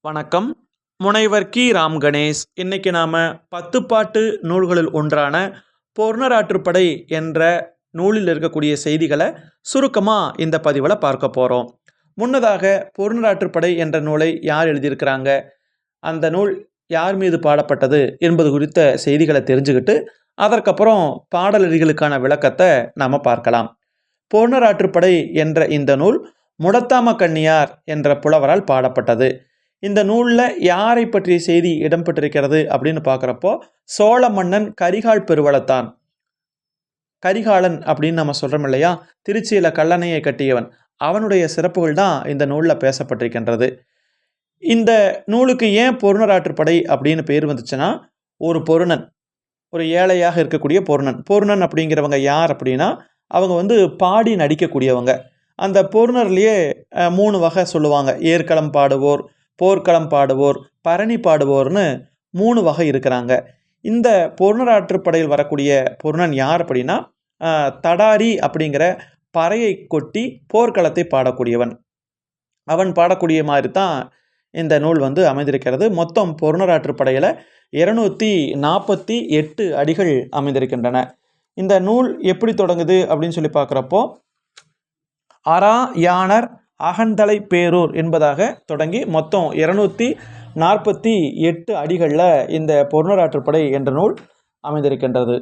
வணக்கம். முனைவர் கி. ராம் கணேஷ். இன்னைக்கு நாம 10 பாட்டு நூல்களில் ஒன்றான பொருணராற்றுப்படை என்ற நூலில் இருக்கக்கூடிய செய்திகளை சுருக்கமா இந்த பதிவில் பார்க்க போறோம். முன்னதாக பொருணராற்றுப்படை என்ற நூலை யார் எழுதியிருக்கிறாங்க, அந்த நூல் யார் மீது பாடப்பட்டது என்பது குறித்த செய்திகளை தெரிஞ்சுக்கிட்டு அதற்கப்புறம் பாடலடிகளுக்கான விளக்கத்தை நாம பார்க்கலாம். பொருணராற்றுப்படை என்ற இந்த நூல் முடத்தாம கண்ணியார் என்ற புலவரால் பாடப்பட்டது. இந்த நூலில் யாரை பற்றிய செய்தி இடம்பெற்றிருக்கிறது அப்படின்னு பார்க்குறப்போ, சோழ மன்னன் கரிகால் பெருவளத்தான், கரிகாலன் அப்படின்னு நம்ம சொல்கிறோம் இல்லையா, திருச்சியில் கல்லணையை கட்டியவன், அவனுடைய சிறப்புகள் தான் இந்த நூலில் பேசப்பட்டிருக்கின்றது. இந்த நூலுக்கு ஏன் பொருணராற்றுப்படை அப்படின்னு பேர் வந்துச்சுன்னா, ஒரு பொருணன், ஒரு ஏழையாக இருக்கக்கூடிய பொருணன். பொருணன் அப்படிங்கிறவங்க யார் அப்படின்னா, அவங்க பாடி நடிக்கக்கூடியவங்க. அந்த பொருணர்லேயே 3 வகை சொல்லுவாங்க. ஏற்களம் பாடுவோர், போர்க்களம் பாடுவோர், பரணி பாடுவோர்னு 3 வகை இருக்கிறாங்க. இந்த பொருணராற்றுப்படையில் வரக்கூடிய பொருணன் யார் அப்படின்னா, தடாரி அப்படிங்கிற பறையை கொட்டி போர்க்களத்தை பாடக்கூடியவன். அவன் பாடக்கூடிய மாதிரி தான் இந்த நூல் அமைந்திருக்கிறது. மொத்தம் பொருணராற்றுப்படையில் 248 அடிகள் அமைந்திருக்கின்றன. இந்த நூல் எப்படி தொடங்குது அப்படின்னு சொல்லி பார்க்குறப்போ, அரா யாணர் அகந்தலை பேரூர் என்பதாக தொடங்கி மொத்தம் 248 அடிகளில் இந்த பொருணராற்றுப்படை என்ற நூல் அமைந்திருக்கின்றது.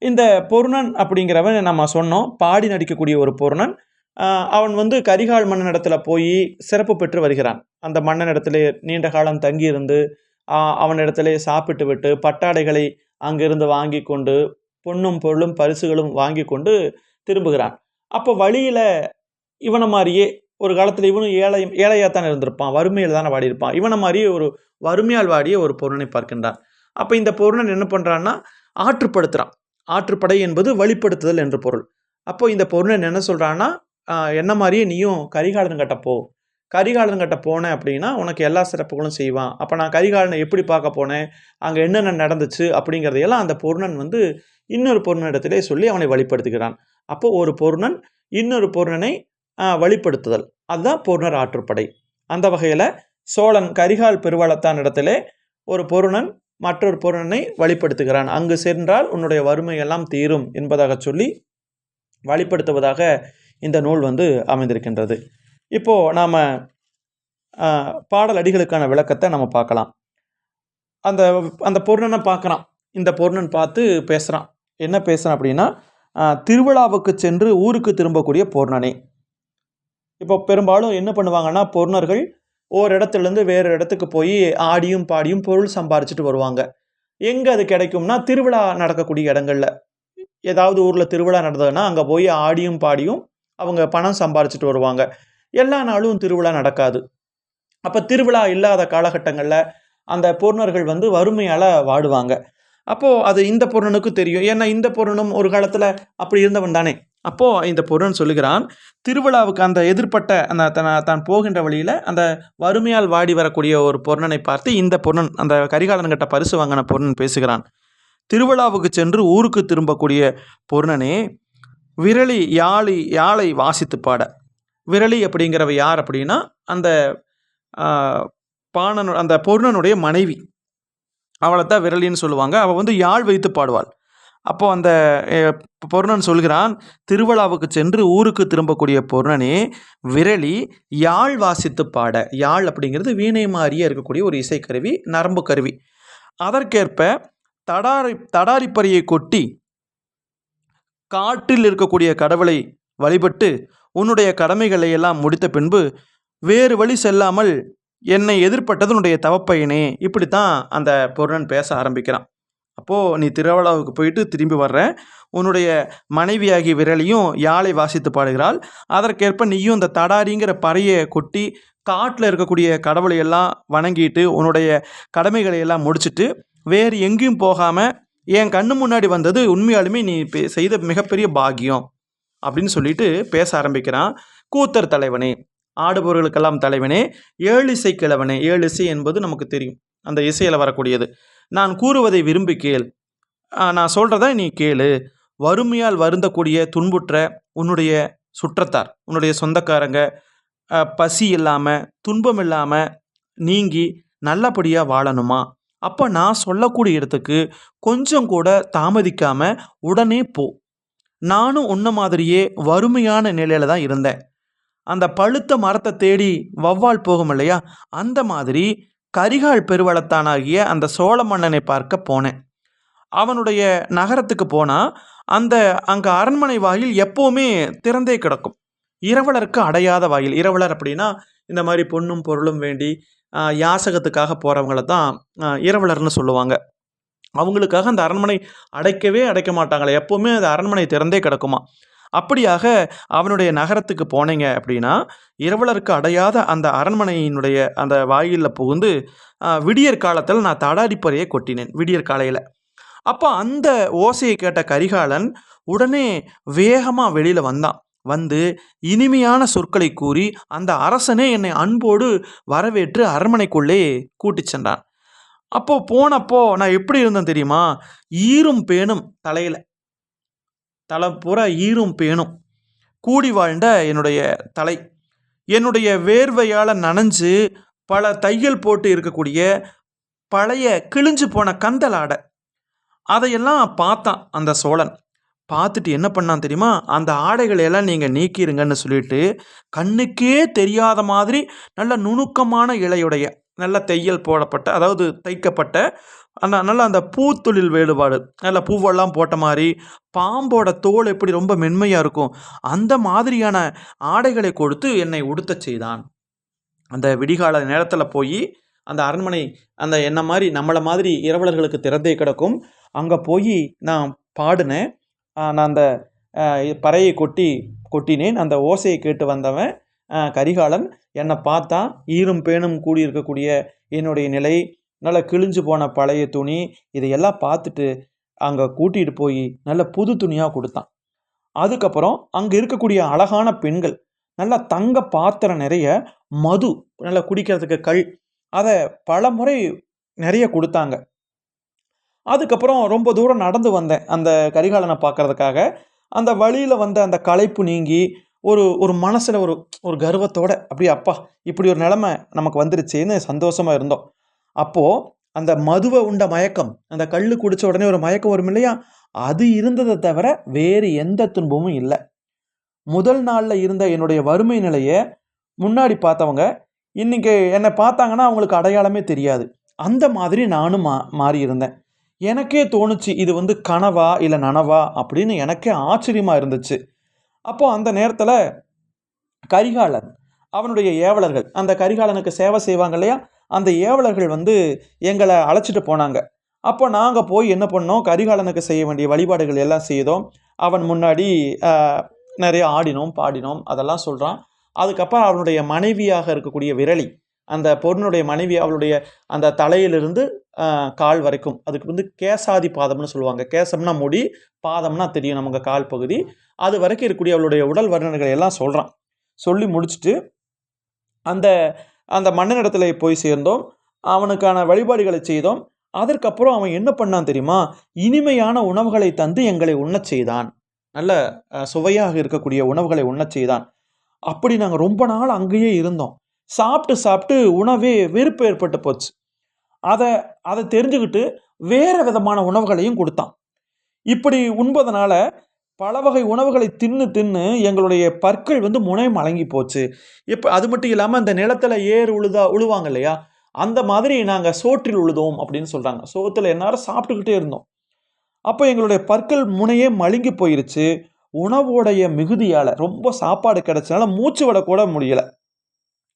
இந்த பொருணன் அப்படிங்கிறவன் நம்ம சொன்னோம், பாடி நடிக்கக்கூடிய ஒரு பொருணன். அவன் கரிகால் மன்னனிடத்துல போய் சிறப்பு பெற்று வருகிறான். அந்த மன்னனிடத்திலே நீண்ட காலம் தங்கியிருந்து அவனிடத்திலே சாப்பிட்டு விட்டு பட்டாடைகளை அங்கிருந்து வாங்கி கொண்டு பொன்னும் பொருளும் பரிசுகளும் வாங்கி கொண்டு திரும்புகிறான். அப்போ வழியில் இவனை மாதிரியே ஒரு காலத்தில் இவனும் ஏழையாக தான் இருந்திருப்பான், வறுமையில் தானே வாடியிருப்பான். இவனை மாதிரியே ஒரு வறுமையால் வாடிய ஒரு பொருணனை பார்க்கின்றான். அப்போ இந்த பொருணன் என்ன பண்ணுறான்னா, ஆற்றுப்படுத்துகிறான். ஆற்றுப்படை என்பது வழிப்படுத்துதல் என்று பொருள். அப்போ இந்த பொருணன் என்ன சொல்கிறான்னா, என்ன மாதிரியே நீயும் கரிகாலன்கிட்ட போ, கரிகாலன்கிட்ட போனேன் அப்படின்னா உனக்கு எல்லா சிறப்புகளும் செய்வான். அப்போ நான் கரிகாலனை எப்படி பார்க்க போனேன், அங்கே என்னென்ன நடந்துச்சு அப்படிங்கிறதையெல்லாம் அந்த பொருணன் இன்னொரு பொருணனிடத்திலே சொல்லி அவனை வழிப்படுத்துகிறான். அப்போ ஒரு பொருணன் இன்னொரு பொருணனை வழிப்படுத்துதல், அதுதான் பொருணர் ஆற்றுப்படை. அந்த வகையில் சோழன் கரிகால் பெருவளத்தான் இடத்திலே ஒரு பொருணன் மற்றொரு பொருணனை வழிப்படுத்துகிறான். அங்கு சென்றால் உன்னுடைய வறுமையெல்லாம் தீரும் என்பதாக சொல்லி வழிப்படுத்துவதாக இந்த நூல் அமைந்திருக்கின்றது. இப்போது நாம் பாடல் அடிகளுக்கான விளக்கத்தை நம்ம பார்க்கலாம். அந்த பொருணனை பார்க்குறான். இந்த பொருணன் பார்த்து பேசுகிறான். என்ன பேசுகிறான் அப்படின்னா, திருவிழாவுக்கு சென்று ஊருக்கு திரும்பக்கூடிய பொருணனே. இப்போ பெரும்பாலும் என்ன பண்ணுவாங்கன்னா, பொருணர்கள் ஒரு இடத்துலேருந்து வேறு இடத்துக்கு போய் ஆடியும் பாடியும் பொருள் சம்பாரிச்சிட்டு வருவாங்க. எங்கே அது கிடைக்கும்னா, திருவிழா நடக்கக்கூடிய இடங்களில். ஏதாவது ஊரில் திருவிழா நடந்ததுன்னா அங்கே போய் ஆடியும் பாடியும் அவங்க பணம் சம்பாரிச்சிட்டு வருவாங்க. எல்லா நாளும் திருவிழா நடக்காது. அப்போ திருவிழா இல்லாத காலகட்டங்களில் அந்த பொருணர்கள் வறுமையால் வாடுவாங்க. அப்போது அது இந்த பொருணனுக்கு தெரியும். ஏன்னா இந்த பொருணும் ஒரு காலத்தில் அப்படி இருந்தவன் தானே. அப்போது இந்த பொருணன் சொல்லுகிறான், திருவிழாவுக்கு அந்த எதிர்பட்ட தான் போகின்ற வழியில் அந்த வறுமையால் வாடி வரக்கூடிய ஒரு பொருணனை பார்த்து இந்த பொருணன், அந்த கரிகாலன்கிட்ட பரிசு வாங்கின பொருணன் பேசுகிறான். திருவிழாவுக்கு சென்று ஊருக்கு திரும்பக்கூடிய பொருணனே, விரலி யாழை வாசித்து பாட. விரலி அப்படிங்கிறவ யார் அப்படின்னா, அந்த அந்த பொருணனுடைய மனைவி, அவளை தான் விரலின்னு சொல்லுவாங்க. அவள் யாழ் வைத்து பாடுவாள். அப்போது அந்த பொருணன் சொல்கிறான், திருவிழாவுக்கு சென்று ஊருக்கு திரும்பக்கூடிய பொருணனே, விரலி யாழ் வாசித்து பாட. யாழ் அப்படிங்கிறது வீணை மாதிரியே இருக்கக்கூடிய ஒரு இசைக்கருவி, நரம்பு கருவி. அதற்கேற்ப தடாரிப்பறையை கொட்டி காட்டில் இருக்கக்கூடிய கடவுளை வழிபட்டு உன்னுடைய கடமைகளை எல்லாம் முடித்த பின்பு வேறு வழி செல்லாமல் என்னை எதிர்பட்டது உன்னுடைய தவப்பையனே. இப்படித்தான் அந்த பொருணன் பேச ஆரம்பிக்கிறான். அப்போது நீ திருவிழாவுக்கு போயிட்டு திரும்பி வர்ற, உன்னுடைய மனைவியாகி விரலியும் யாழை வாசித்து பாடுகிறாள். அதற்கேற்ப நீயும் இந்த தடாரிங்கிற பறையை கொட்டி காட்டில் இருக்கக்கூடிய கடவுளை எல்லாம் வணங்கிட்டு உன்னுடைய கடமைகளை எல்லாம் முடிச்சுட்டு வேறு எங்கேயும் போகாமல் என் கண்ணு முன்னாடி வந்தது உண்மையாலுமே நீ செய்த மிகப்பெரிய பாக்கியம் அப்படின்னு சொல்லிட்டு பேச ஆரம்பிக்கிறான். கூத்தர் தலைவனே, ஆடுபவர்களுக்கெல்லாம் தலைவனே, ஏழிசை கிழவனே. ஏழிசை என்பது நமக்கு தெரியும், அந்த இசையில் வரக்கூடியது. நான் கூறுவதை விரும்பி கேள், நான் சொல்கிறத நீ கேளு. வறுமையால் வருந்தக்கூடிய துன்புற்ற உன்னுடைய சுற்றத்தார், உன்னுடைய சொந்தக்காரங்க, பசி இல்லாமல் துன்பம் இல்லாமல் நீங்கி நல்லபடியாக வாழணுமா, அப்போ நான் சொல்லக்கூடிய இடத்துக்கு கொஞ்சம் கூட தாமதிக்காமல் உடனே போ. நானும் உன்ன மாதிரியே வறுமையான நிலையில தான் இருந்தேன். அந்த பழுத்த மரத்தை தேடி வௌவால் போகும் இல்லையா, அந்த மாதிரி கரிகால் பெருவளத்தானாகிய அந்த சோழ மன்னனை பார்க்க போனேன். அவனுடைய நகரத்துக்கு போனால் அந்த அங்கே அரண்மனை வாயில் எப்போவுமே திறந்தே கிடக்கும். இரவலருக்கு அடையாத வாயில். இரவலர் அப்படின்னா இந்த மாதிரி பொன்னும் பொருளும் வேண்டி யாசகத்துக்காக போகிறவங்கள தான் இரவலர்னு சொல்லுவாங்க. அவங்களுக்காக அந்த அரண்மனை அடைக்கவே அடைக்க மாட்டாங்களே, எப்போவுமே அந்த அரண்மனை திறந்தே கிடக்குமா. அப்படியாக அவனுடைய நகரத்துக்கு போனீங்க அப்படின்னா இரவலருக்கு அடையாத அந்த அரண்மனையினுடைய அந்த வாயிலில் புகுந்து விடியற் காலத்தில் நான் தடாடிப்பறையை கொட்டினேன். விடியற் காலையில் அப்போ அந்த ஓசையை கேட்ட கரிகாலன் உடனே வேகமாக வெளியில் வந்தான். வந்து இனிமையான சொற்களை கூறி அந்த அரசனே என்னை அன்போடு வரவேற்று அரண்மனைக்குள்ளே கூட்டி சென்றான். போனப்போ நான் எப்படி இருந்தேன் தெரியுமா? ஈரும் பேணும் தலையில், தலை பூரா ஈரும் பேணும் கூடி வாழ்ந்த என்னுடைய தலை, என்னுடைய வேர்வையால் நனைஞ்சு பல தையல் போட்டு இருக்கக்கூடிய பழைய கிழிஞ்சு போன கந்தல் ஆடை, அதையெல்லாம் பார்த்தான் அந்த சோழன். பார்த்துட்டு என்ன பண்ணான் தெரியுமா? அந்த ஆடைகளையெல்லாம் நீங்கள் நீக்கிருங்கன்னு சொல்லிட்டு கண்ணுக்கே தெரியாத மாதிரி நல்ல நுணுக்கமான இலையுடைய நல்ல தையல் போடப்பட்ட, அதாவது தைக்கப்பட்ட நல்ல அந்த பூத்தொழில் வேறுபாடு, நல்ல பூவெல்லாம் போட்ட மாதிரி, பாம்போட தோல் எப்படி ரொம்ப மென்மையாக இருக்கும் அந்த மாதிரியான ஆடைகளை கொடுத்து என்னை உடுத்தச் செய்தான். அந்த விடிகால நேரத்தில் போய் அந்த அரண்மனை அந்த என்ன மாதிரி நம்மளை மாதிரி இரவலர்களுக்கு திறந்தே கிடக்கும். அங்கே போய் நான் பாடினேன். நான் அந்த பறையை கொட்டினேன். அந்த ஓசையை கேட்டு வந்தவன் கரிகாலன் என்னை பார்த்தா ஈரும் பேணும் கூடி இருக்கக்கூடிய என்னுடைய நிலை, நல்லா கிழிஞ்சு போன பழைய துணி, இதையெல்லாம் பார்த்துட்டு அங்கே கூட்டிகிட்டு போய் நல்ல புது துணியாக கொடுத்தான். அதுக்கப்புறம் அங்கே இருக்கக்கூடிய அழகான பெண்கள் நல்லா தங்க பாத்திரம் நிறைய மது, நல்லா குடிக்கிறதுக்கு கள், அதை பல முறை நிறைய கொடுத்தாங்க. அதுக்கப்புறம் ரொம்ப தூரம் நடந்து வந்தேன் அந்த கரிகாலனை பார்க்கறதுக்காக. அந்த வழியில் வந்த அந்த களைப்பு நீங்கி ஒரு மனசில் ஒரு கர்வத்தோட அப்படியே அப்பா இப்படி ஒரு நிலைமை நமக்கு வந்துருச்சேன்னு சந்தோஷமாக இருந்தோம். அப்போது அந்த மதுவை உண்ட மயக்கம், அந்த கல் குடித்த உடனே ஒரு மயக்கம் வரும் இல்லையா, அது இருந்ததை தவிர வேறு எந்த துன்பமும் இல்லை. முதல் நாளில் இருந்த என்னுடைய வறுமை நிலையை முன்னாடி பார்த்தவங்க இன்றைக்கி என்னை பார்த்தாங்கன்னா அவங்களுக்கு அடையாளமே தெரியாது. அந்த மாதிரி நானும் மாறி இருந்தேன். எனக்கே தோணுச்சு இது கனவா இல்லை நனவா அப்படின்னு எனக்கே ஆச்சரியமாக இருந்துச்சு. அப்போது அந்த நேரத்தில் கரிகாலன் அவனுடைய ஏவலர்கள், அந்த கரிகாலனுக்கு சேவை செய்வாங்க இல்லையா, அந்த ஏவலர்கள் எங்களை அழைச்சிட்டு போனாங்க. அப்போ நாங்கள் போய் என்ன பண்ணோம், கரிகாலனுக்கு செய்ய வேண்டிய வழிபாடுகள் எல்லாம் செய்தோம். அவன் முன்னாடி நிறைய ஆடினோம் பாடினோம் அதெல்லாம் சொல்கிறான். அதுக்கப்புறம் அவனுடைய மனைவியாக இருக்கக்கூடிய விரலி, அந்த பொண்ணுடைய மனைவி, அவளுடைய அந்த தலையிலிருந்து கால் வரைக்கும், அதுக்கு கேசாதி பாதம்னு சொல்லுவாங்க. கேசம்னா முடி, பாதம்னா தெரியும் நமக்கு கால் பகுதி, அது வரைக்கும் இருக்கக்கூடிய அவளுடைய உடல் வர்ணனைகளை எல்லாம் சொல்கிறான். சொல்லி முடிச்சுட்டு அந்த அந்த மன்னனிடத்துல போய் சேர்ந்தோம். அவனுக்கான வழிபாடுகளை செய்தோம். அதற்கப்புறம் அவன் என்ன பண்ணான் தெரியுமா? இனிமையான உணவுகளை தந்து எங்களை உண்ணச் செய்தான். நல்ல சுவையாக இருக்கக்கூடிய உணவுகளை உண்ணச் செய்தான். அப்படி நாங்கள் ரொம்ப நாள் அங்கேயே இருந்தோம். சாப்பிட்டு உணவே வெறுப்பு ஏற்பட்டு போச்சு. அதை தெரிஞ்சுக்கிட்டு வேறு விதமான உணவுகளையும் கொடுத்தான். இப்படி உண்பதனால பல வகை உணவுகளை தின்னு எங்களுடைய பற்கள் முனை மலங்கி போச்சு. இப்போ அது மட்டும் இல்லாமல் அந்த நிலத்தில் ஏர் உழுவாங்க இல்லையா, அந்த மாதிரி நாங்கள் சோற்றில் உழுதோம் அப்படின்னு சொல்கிறாங்க. சோத்தில் எல்லாரும் சாப்பிட்டுக்கிட்டே இருந்தோம். அப்போ எங்களுடைய பற்கள் முனையே மழுங்கி போயிருச்சு. உணவோடைய மிகுதியால் ரொம்ப சாப்பாடு கிடைச்சனால மூச்சு விடக்கூட முடியலை.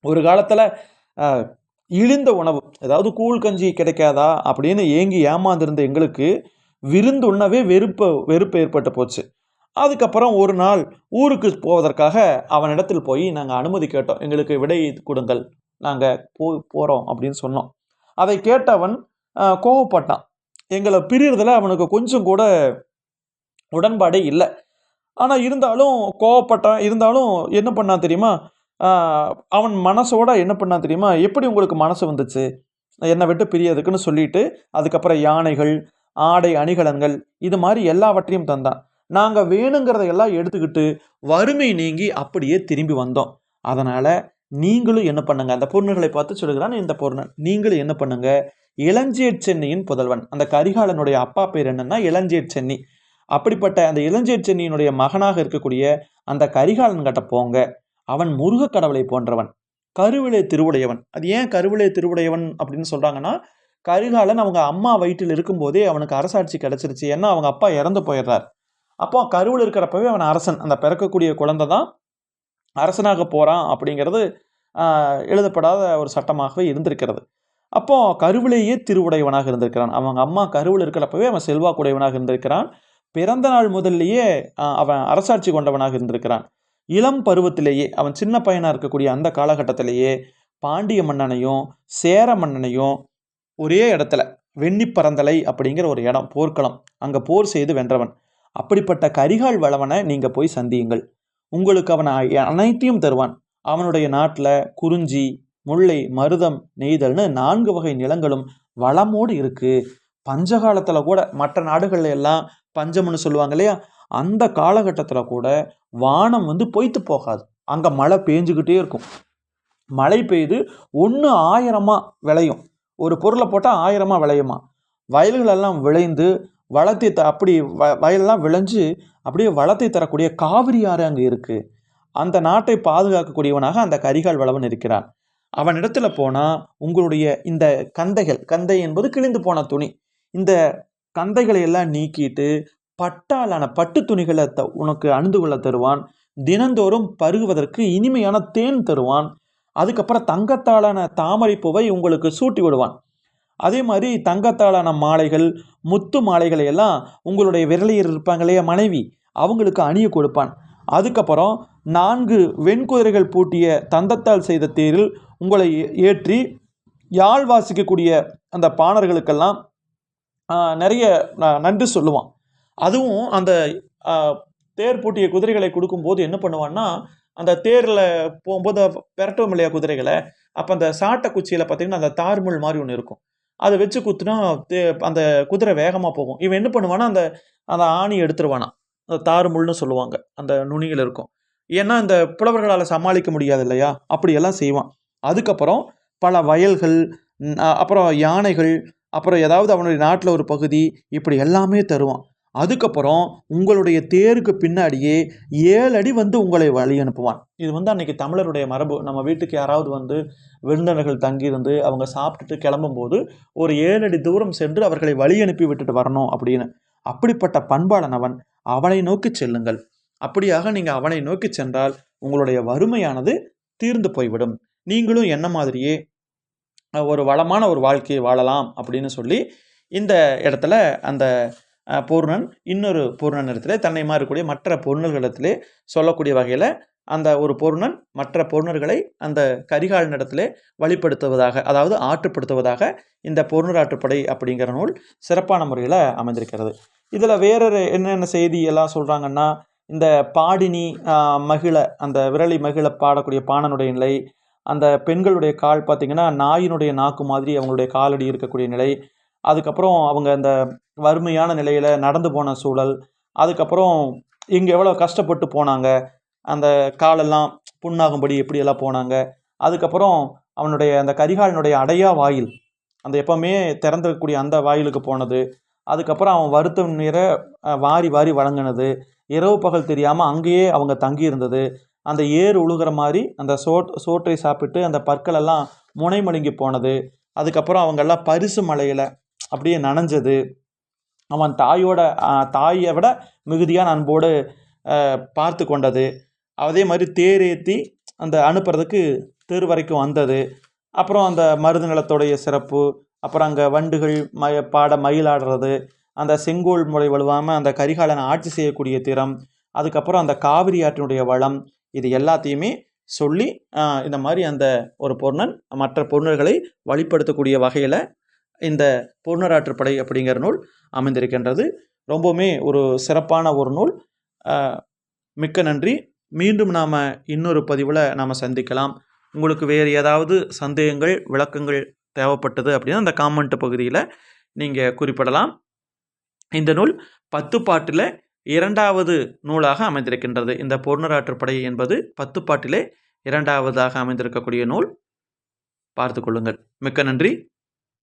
ஒரு காலத்தில் இழிந்த உணவு, அதாவது கூழ் கஞ்சி கிடைக்காதா அப்படின்னு ஏங்கி ஏமாந்திருந்த எங்களுக்கு விருந்து உண்ணவே வெறுப்பு ஏற்பட்டு போச்சு. அதுக்கப்புறம் ஒரு நாள் ஊருக்கு போவதற்காக அவனிடத்தில் போய் நாங்கள் அனுமதி கேட்டோம். எங்களுக்கு விடை கொடுங்கள், நாங்கள் போகிறோம் அப்படின்னு சொன்னோம். அதை கேட்டவன் கோவப்பட்டான். எங்களை பிரியறதில் அவனுக்கு கொஞ்சம் கூட உடன்பாடே இல்லை. ஆனால் இருந்தாலும் கோவப்பட்டான். இருந்தாலும் என்ன பண்ணான் தெரியுமா, அவன் மனசோட என்ன பண்ணான் தெரியுமா, எப்படி உங்களுக்கு மனசு வந்துச்சு என்னை விட்டு பிரியதுக்குன்னு சொல்லிட்டு அதுக்கப்புறம் யானைகள், ஆடை அணிகலன்கள், இது மாதிரி எல்லாவற்றையும் தந்தான். நாங்கள் வேணுங்கிறதையெல்லாம் எடுத்துக்கிட்டு வறுமை நீங்கி அப்படியே திரும்பி வந்தோம். அதனால் நீங்களும் என்ன பண்ணுங்க, அந்த பொருணர்களை பார்த்து சொல்லுகிறான் இந்த பொருணன், நீங்களும் என்ன பண்ணுங்க, இளஞ்சேட் சென்னியின் புதல்வன், அந்த கரிகாலனுடைய அப்பா பேர் என்னன்னா இளஞ்சேட் சென்னி. அப்படிப்பட்ட அந்த இளஞ்சேட் சென்னியினுடைய மகனாக இருக்கக்கூடிய அந்த கரிகாலன் கிட்ட போங்க. அவன் முருக கடவுளை போன்றவன், கருவிலே திருவுடையவன். அது ஏன் கருவிலே திருவுடையவன் அப்படின்னு சொல்றாங்கன்னா, கரிகாலன் அவங்க அம்மா வயிற்றில் இருக்கும்போதே அவனுக்கு அரசாட்சி கிடைச்சிருச்சு. ஏன்னா அவங்க அப்பா இறந்து போயிடுறார். அப்போ கருவில் இருக்கிறப்பவே அவன் அரசன், அந்த பிறக்கக்கூடிய குழந்தை தான் அரசனாக போறான் அப்படிங்கிறது எழுதப்படாத ஒரு சட்டமாகவே இருந்திருக்கிறது. அப்போ கருவிலேயே திருவுடையவனாக இருந்திருக்கிறான். அவங்க அம்மா கருவில் இருக்கிறப்பவே அவன் செல்வாக்குடையவனாக இருந்திருக்கிறான். பிறந்த நாள் முதல்லையே அவன் அரசாட்சி கொண்டவனாக இருந்திருக்கிறான். இளம் பருவத்திலேயே அவன் சின்ன பையனாக இருக்கக்கூடிய அந்த காலகட்டத்திலேயே பாண்டிய மன்னனையும் சேர மன்னனையும் ஒரே இடத்துல வெண்ணிப்பரந்தலை அப்படிங்கிற ஒரு இடம், போர்க்களம், அங்கே போர் செய்து வென்றவன். அப்படிப்பட்ட கரிகால் வளவனை நீங்கள் போய் சந்தியுங்கள். உங்களுக்கு அவன் அனைத்தையும் தருவான். அவனுடைய நாட்டில் குறிஞ்சி, முல்லை, மருதம், நெய்தல்னு 4 வகை நிலங்களும் வளமோடு இருக்குது. பஞ்சகாலத்தில் கூட மற்ற நாடுகள்ல எல்லாம் பஞ்சம்னு சொல்லுவாங்க இல்லையா, அந்த காலகட்டத்தில் கூட வானம் பொய்த்து போகாது. அங்கே மழை பெஞ்சுக்கிட்டே இருக்கும். மழை பெய்து 1 1000 விளையும். ஒரு பொருளை போட்டால் 1000 விளையுமா. வயல்களெல்லாம் விளைந்து வளத்தை அப்படி வயலெல்லாம் விளைஞ்சு அப்படியே வளத்தை தரக்கூடிய காவிரி ஆறு அங்கே இருக்குது. அந்த நாட்டை பாதுகாக்கக்கூடியவனாக அந்த கரிகால் வளவன் இருக்கிறான். அவனிடத்துல போனால் உங்களுடைய இந்த கந்தைகள், கந்தை என்பது கிழிந்து போன துணி, இந்த கந்தைகளை எல்லாம் நீக்கிட்டு பட்டாலான பட்டு துணிகளை உனக்கு அணிந்து கொள்ள தருவான். தினந்தோறும் பருகுவதற்கு இனிமையான தேன் தருவான். அதுக்கப்புறம் தங்கத்தாலான தாமரை பூவை உங்களுக்கு சூட்டி விடுவான். அதே மாதிரி தங்கத்தாலான மாலைகள், முத்து மாலைகளை எல்லாம் உங்களுடைய விரலியர் இருப்பாங்க இல்லையா மனைவி, அவங்களுக்கு அணிய கொடுப்பான். அதுக்கப்புறம் 4 வெண்குதிரைகள் பூட்டிய தந்தத்தால் செய்த தேரில் உங்களை ஏற்றி யாழ் வாசிக்கக்கூடிய அந்த பாணர்களுக்கெல்லாம் நிறைய நன்றி சொல்லுவான். அதுவும் அந்த தேர் பூட்டிய குதிரைகளை கொடுக்கும்போது என்ன பண்ணுவான்னா, அந்த தேரில் போகும்போது விரட்டும் இல்லையா குதிரைகளை, அப்போ அந்த சாட்டை குச்சியில் பார்த்தீங்கன்னா அந்த தார்முள் மாதிரி ஒன்று இருக்கும், அதை வச்சு குத்துனா அந்த குதிரை வேகமாக போகும். இவன் என்ன பண்ணுவானா, அந்த அந்த ஆணி எடுத்துருவானா, அந்த தார்முள்னு சொல்லுவாங்க, அந்த நுனியில் இருக்கும். ஏன்னா இந்த புலவர்களால் சமாளிக்க முடியாது இல்லையா, அப்படியெல்லாம் செய்வான். அதுக்கப்புறம் பல வயல்கள், அப்புறம் யானைகள், அப்புறம் ஏதாவது அவனுடைய நாட்டில் ஒரு பகுதி, இப்படி எல்லாமே தருவான். அதுக்கப்புறம் உங்களுடைய தேருக்கு பின்னாடியே 7 அடி உங்களை வழி அனுப்புவான். இது அன்னைக்கு தமிழருடைய மரபு. நம்ம வீட்டுக்கு யாராவது விருந்தினர்கள் தங்கியிருந்து அவங்க சாப்பிட்டுட்டு கிளம்பும்போது ஒரு 7 அடி தூரம் சென்று அவர்களை வழி அனுப்பி விட்டுட்டு வரணும் அப்படின்னு. அப்படிப்பட்ட பண்பாளனவன், அவனை நோக்கி செல்லுங்கள். அப்படியாக நீங்கள் அவனை நோக்கி சென்றால் உங்களுடைய வறுமையானது தீர்ந்து போய்விடும். நீங்களும் என்ன மாதிரியே ஒரு வளமான ஒரு வாழ்க்கையை வாழலாம் அப்படின்னு சொல்லி இந்த இடத்துல அந்த பூர்ணன் இன்னொரு பூர்ணன் இடத்துல தன்னை மாறக்கூடிய மற்ற பொருணர்களிடத்திலே சொல்லக்கூடிய வகையில் அந்த ஒரு பொருணன் மற்ற பொருணர்களை அந்த கரிகாலன் இடத்திலே வழிப்படுத்துவதாக, அதாவது ஆற்றுப்படுத்துவதாக இந்த பொருணராற்றுப்படை அப்படிங்கிற நூல் சிறப்பான முறையில் அமைந்திருக்கிறது. இதில் வேறொரு என்னென்ன செய்தி எல்லாம் சொல்கிறாங்கன்னா, இந்த பாடினி மகிழ, அந்த விரலி மகிழ பாடக்கூடிய பாணனுடைய நிலை, அந்த பெண்களுடைய கால் பார்த்திங்கன்னா நாயினுடைய நாக்கு மாதிரி அவங்களுடைய காலடி இருக்கக்கூடிய நிலை, அதுக்கப்புறம் அவங்க அந்த வறுமையான நிலையில் நடந்து போன சூழல், அதுக்கப்புறம் இங்கே எவ்வளோ கஷ்டப்பட்டு போனாங்க, அந்த காலெல்லாம் புண்ணாகும்படி எப்படியெல்லாம் போனாங்க, அதுக்கப்புறம் அவனுடைய அந்த கரிகாலனுடைய அடையா வாயில், அந்த எப்போவுமே திறந்திருக்கக்கூடிய அந்த வாயிலுக்கு போனது, அதுக்கப்புறம் அவன் வருத்த நீரை வாரி வாரி வழங்கினது, இரவு பகல் தெரியாமல் அங்கேயே அவங்க தங்கி இருந்தது, அந்த ஏர் உழுகிற மாதிரி அந்த சோற்றை சாப்பிட்டு அந்த பற்களெல்லாம் முனை மழுங்கி போனது, அதுக்கப்புறம் அவங்கெல்லாம் பரிசு மலையில் அப்படியே நனைஞ்சது, அவன் தாயை விட மிகுதியான அன்போடு பார்த்து கொண்டது, அதே மாதிரி தேரேற்றி அந்த அனுப்புறதுக்கு தெரு வரைக்கும் வந்தது, அப்புறம் அந்த மருது நிலத்துடைய சிறப்பு, அப்புறம் அங்கே வண்டுகள் பாட மயிலாடுறது, அந்த செங்கோல் முறை வலுவாமல் அந்த கரிகாலனை ஆட்சி செய்யக்கூடிய திறம், அதுக்கப்புறம் அந்த காவிரி ஆற்றினுடைய வளம், இது எல்லாத்தையுமே சொல்லி இந்த மாதிரி அந்த ஒரு பொருணன் மற்ற பொருணர்களை வழிப்படுத்தக்கூடிய வகையில் இந்த பொருணராற்றுப்படை அப்படிங்கிற நூல் அமைந்திருக்கின்றது. ரொம்பவுமே ஒரு சிறப்பான ஒரு நூல். மிக்க நன்றி. மீண்டும் நாம் இன்னொரு பதிவில் நாம் சந்திக்கலாம். உங்களுக்கு வேறு ஏதாவது சந்தேகங்கள், விளக்கங்கள் தேவைப்பட்டது அப்படின்னா அந்த காமெண்ட் பகுதியில் நீங்கள் குறிப்பிடலாம். இந்த நூல் 10 பாட்டில் 2வது நூலாக அமைந்திருக்கின்றது. இந்த பொருணராற்றுப்படை என்பது 10 பாட்டிலே இரண்டாவதாக அமைந்திருக்கக்கூடிய நூல் பார்த்து கொள்ளுங்கள். மிக்க நன்றி.